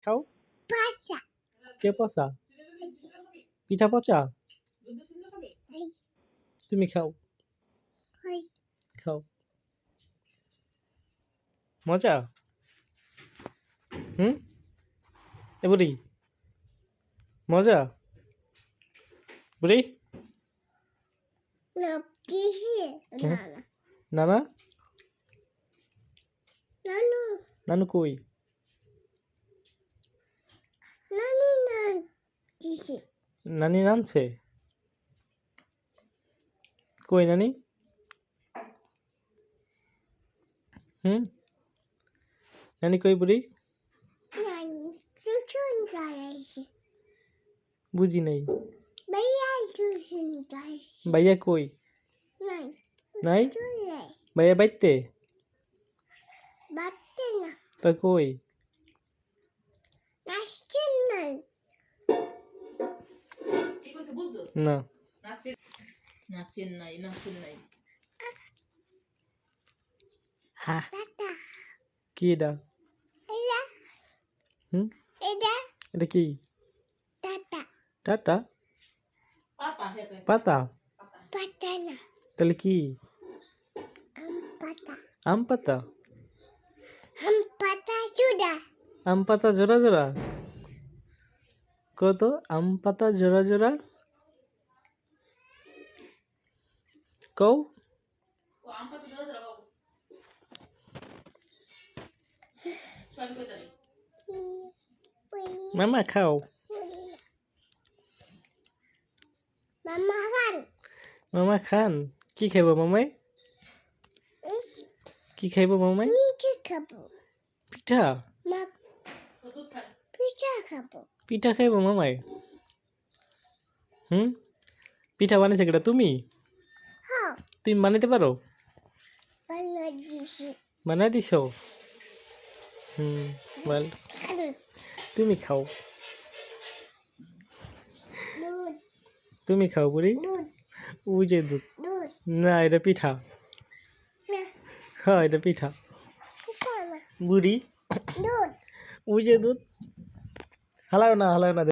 খাও। পচা কে পচা? পিঠা পচা? তুমি খাও। খাও। মজা? এ বুড়ি মজা? বুড়ি না কিসে না না নানা নানু নানু কই? নানি না কিসে নানি নানছে? কই নানি? নানি কই বুড়ি? নানি টিউশন যাইছে বুঝি নাই। ভাইয়া টিউশন যাইছে ভাইয়া কই? নাই নাই? চলে ভাইয়া বাইতে? বাচ্চা না তা কই? নাচছেন নাই না নাসির নাই হ্যাঁ টাটা কি এটা? এটা এটা এটা কি? Tata tata? পাতা পাতা? পাতা না তাহলে কি? পাতা আম পাতা? পাতা সুদা আম পাতা জোড়া জোড়া? কত? আম পাতা জোড়া জোড়া? কও। মামা খাও। মামা খান মামা খান। কি খাইব মামাই? কি খাইব মামাই? কি খাবো পিঠা? মা পিঠা খাবো পিঠা খাইব মামাই? পিঠা বানাইছে কেটা তুমি? হ্যাঁ তুমি বানাইতে পারো? বানা দিছি বানাই দিছো? বল তুমি খাও। দুধ তুমি খাও বুড়ি। দুধ ওই যে দুধ। দুধ না এটা পিঠা। না হ্যাঁ এটা পিঠা। পিঠা না বুড়ি দুধ ওই যে দুধ। হালাও না